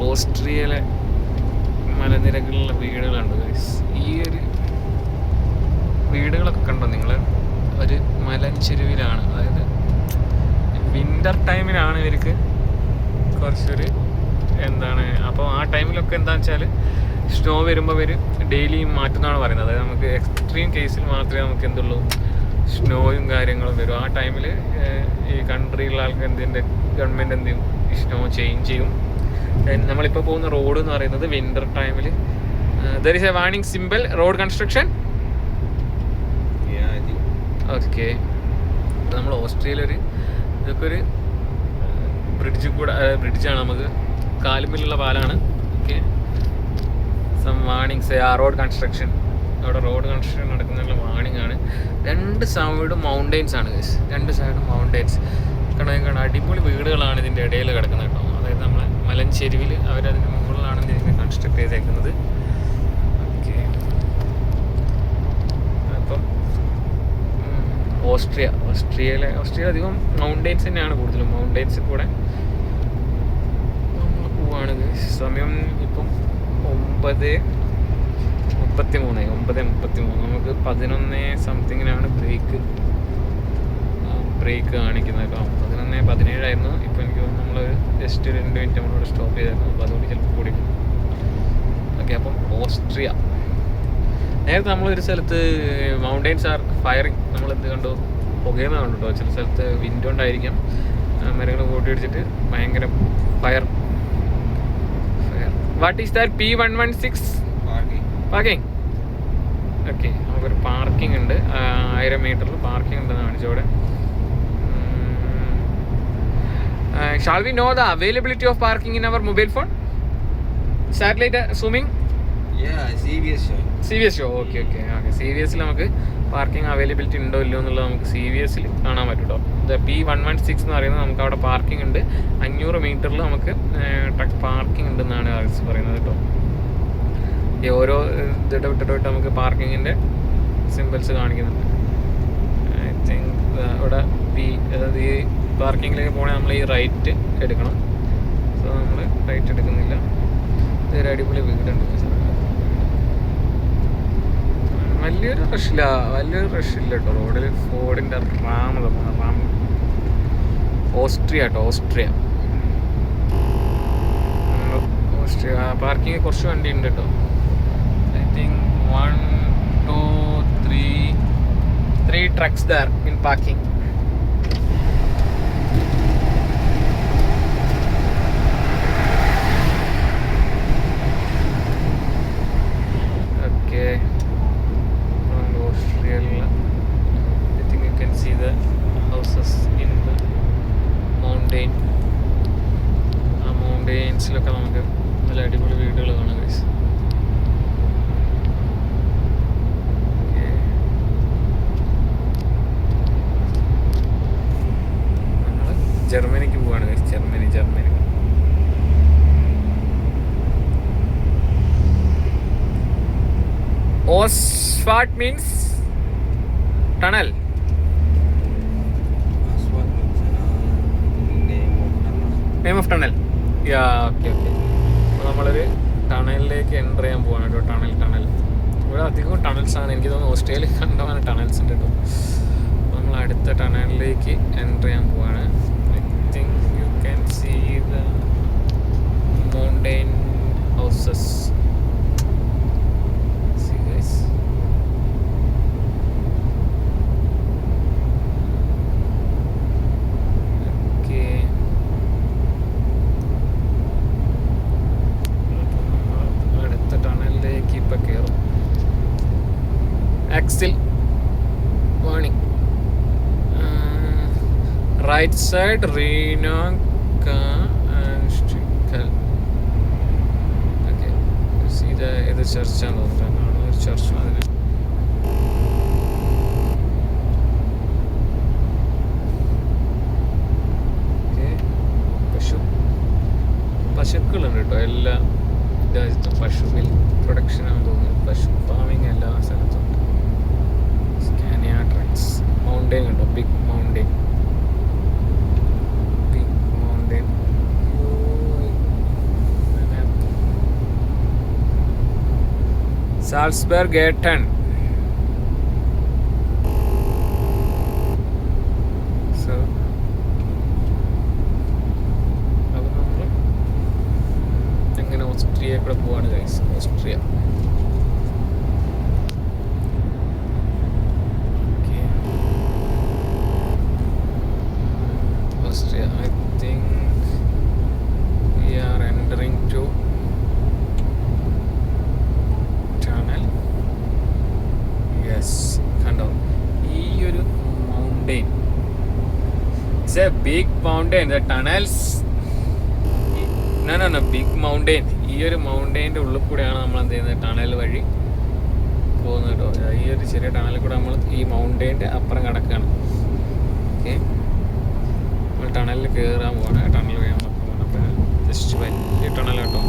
ഓസ്ട്രിയയിലെ മലനിരകളിലുള്ള വീടുകളുണ്ട് ഗൈസ്. ഈ ഒരു വീടുകളൊക്കെ കണ്ടോ നിങ്ങൾ? ഒരു മലഞ്ചെരുവിലാണ്. അതായത് വിൻ്റർ ടൈമിലാണ് ഇവർക്ക് കുറച്ചൊരു എന്താണ്, അപ്പോൾ ആ ടൈമിലൊക്കെ എന്താണെന്ന് വെച്ചാൽ സ്നോ വരുമ്പോൾ ഇവർ ഡെയിലി മാറ്റുന്നതാണ് പറയുന്നത്. അതായത് നമുക്ക് എക്സ്ട്രീം കേസിൽ മാത്രമേ നമുക്ക് എന്തുള്ളൂ, സ്നോയും കാര്യങ്ങളും വരും. ആ ടൈമിൽ ഈ കൺട്രിയിലുള്ള ആൾക്ക് ഗവൺമെൻറ് എന്ത് ചെയ്യും, ഈ സ്നോ ചേഞ്ച് ചെയ്യും. നമ്മളിപ്പോൾ പോകുന്ന റോഡ് എന്ന് പറയുന്നത് വിൻ്റർ ടൈമിൽ there is a warning symbol road construction. Okay, നമ്മൾ ഓസ്ട്രേലിയയിലൊരു ഇതൊക്കെ ഒരു ബ്രിഡ്ജാണ്, നമുക്ക് കാലുമ്പിലുള്ള പാലാണ്. Okay, some warnings road construction. അവിടെ റോഡ് കൺസ്ട്രക്ഷൻ നടക്കുന്നതിനുള്ള വാർണിംഗ് ആണ്. രണ്ട് സൈഡും മൗണ്ടെയ്ൻസ് ആണ് ഗൈസ്, രണ്ട് സൈഡും മൗണ്ടെയ്ൻസ്. കാരണം അടിപൊളി വീടുകളാണ് ഇതിൻ്റെ ഇടയിൽ കിടക്കുന്നത് കേട്ടോ. അതായത് നമ്മളെ മലഞ്ചെരുവിൽ അവരതിൻ്റെ മുകളിലാണ് ഇതിനെ കൺസ്ട്രക്ട് ചെയ്തേക്കുന്നത്. ഓക്കെ, അപ്പം ഓസ്ട്രിയയിൽ അധികം മൗണ്ടെയ്ൻസ് തന്നെയാണ് കൂടുതലും. മൗണ്ടെയ്ൻസിൽ കൂടെ നമ്മൾ പോവാണ്. സമയം ഇപ്പം 9:33. നമുക്ക് 11 സംതിങ്ങിനാണ് ബ്രേക്ക് കാണിക്കുന്നത് കേട്ടോ. 11:17 ആയിരുന്നു. ഇപ്പോൾ എനിക്ക് തോന്നുന്നു നമ്മൾ ജസ്റ്റ് 2 മിനിറ്റ് നമ്മളിവിടെ സ്റ്റോപ്പ് ചെയ്തായിരുന്നു. അപ്പോൾ അതുകൊണ്ട് ചിലപ്പോൾ കൂടി. ഓക്കെ, അപ്പം ഓസ്ട്രിയ. നേരത്തെ നമ്മളൊരു സ്ഥലത്ത് മൗണ്ടെയ്ൻസ് ആർ ഫയറിങ്, നമ്മളെന്ത് കണ്ടു, പുകയുന്ന കണ്ടു കേട്ടോ. ചില സ്ഥലത്ത് വിൻഡ് കൊണ്ടായിരിക്കാം, മരങ്ങൾ കൂട്ടിയിടിച്ചിട്ട് ഭയങ്കര fire. What is that? P116 parking. Okay, നമുക്കൊരു പാർക്കിംഗ് ഉണ്ട്. 1000 മീറ്ററിൽ പാർക്കിംഗ് ഉണ്ടെന്ന് കാണിച്ചോടെ. Shall we know the availability of parking in our mobile phone? Satellite zooming? Yeah, CVS show. Okay. CVS നമുക്ക് പാർക്കിംഗ് അവൈലബിലിറ്റി ഉണ്ടോ ഇല്ലയോ എന്നുള്ളത് നമുക്ക് CVS കാണാൻ പറ്റും കേട്ടോ. P116 എന്ന് പറയുന്നത് നമുക്ക് അവിടെ പാർക്കിംഗ് ഉണ്ട്. 500 മീറ്ററിൽ നമുക്ക് ട്രക്ക് പാർക്കിംഗ് ഉണ്ടെന്നാണ് പറയുന്നത് കേട്ടോ. ഈ ഓരോ വിട്ടിട്ട് നമുക്ക് പാർക്കിങ്ങിൻ്റെ സിമ്പിൾസ് കാണിക്കുന്നുണ്ട്. ഐ തിങ്ക് അവിടെ അതായത് ഈ പാർക്കിങ്ങിലേക്ക് പോകണമെങ്കിൽ നമ്മൾ ഈ റൈറ്റ് എടുക്കണം. സോ നമ്മൾ റൈറ്റ് എടുക്കുന്നില്ല. ഇതൊരു അടിപൊളി വീടുണ്ട്. വലിയൊരു റഷില്ല കേട്ടോ റോഡിൽ. ഫോർഡിൻ്റെ റാം ഓസ്ട്രിയ കേട്ടോ. ഓസ്ട്രിയ പാർക്കിങ് കുറച്ച് വണ്ടി ഉണ്ട് കേട്ടോ. I think 1, 2, 3 trucks there in parking. Okay, Australia. I think you can see the houses in the mountain. ആ മൗണ്ടെയ്ൻസിലൊക്കെ നമുക്ക് നല്ല അടിപൊളി വീടുകൾ കാണാം ഗൈസ്. നമ്മൾ ജർമ്മനിക്ക് പോവാണ് guys. Germany. Oswald means tunnel. Name of tunnel. Yeah, okay. അപ്പോൾ നമ്മളൊരു ടണലിലേക്ക് എൻ്റർ ചെയ്യാൻ പോവാണ് കേട്ടോ. ടണൽ ഇവിടെ അധികം ടണൽസ് ആണ്. എനിക്ക് തോന്നുന്നു ഓസ്ട്രേലിയയിൽ കണ്ടമാണ് ടണൽസ് ഉണ്ട് കേട്ടോ. അപ്പോൾ നമ്മൾ അടുത്ത ടണലിലേക്ക് എൻ്റർ ചെയ്യാൻ പോവാണ്. I think you can see the mountain houses. Axle warning. Right side Renoka and Stikal. Okay, see the other church channel. Another church. Okay, പശുക്കളുണ്ട് കേട്ടോ. എല്ലാ രാജ്യത്തും പശു മിൽക്ക് പ്രൊഡക്ഷൻ ആണെന്ന് തോന്നുന്നു. പശു ഫാമിങ് എല്ലാ സ്ഥലത്തും. മൗണ്ടെയിൻ ഉണ്ടോ? Big mountain. സാൾസ്ബർഗേട്ടൺ. സോ അപ്പോൾ നമ്മൾ അങ്ങനെ ഓസ്ട്രിയയിൽ കൂടെ പോവാണ് guys. Austria. Austria. I think we are entering to tunnel. Yes, കണ്ടോ ഈ ഒരു mountain. It's a big mountain. The tunnels. No, big mountain. ഈ ഒരു മൗണ്ടെയിൻ്റെ ഉള്ളിൽ കൂടെയാണ് നമ്മൾ എന്ത് ചെയ്യുന്നത്, ടണൽ വഴി പോകുന്നത് കേട്ടോ. ഈ ഒരു ചെറിയ ടണലിൽ കൂടെ നമ്മൾ ഈ മൗണ്ടെയിൻ്റെ അപ്പുറം കിടക്കുകയാണ്. ഓക്കെ, ടണലിൽ കയറാൻ പോവാണ്. ടണൽ വഴി നമ്മൾ പോകണം. അപ്പോൾ ജസ്റ്റ് വലിയ ടണൽ കേട്ടോ.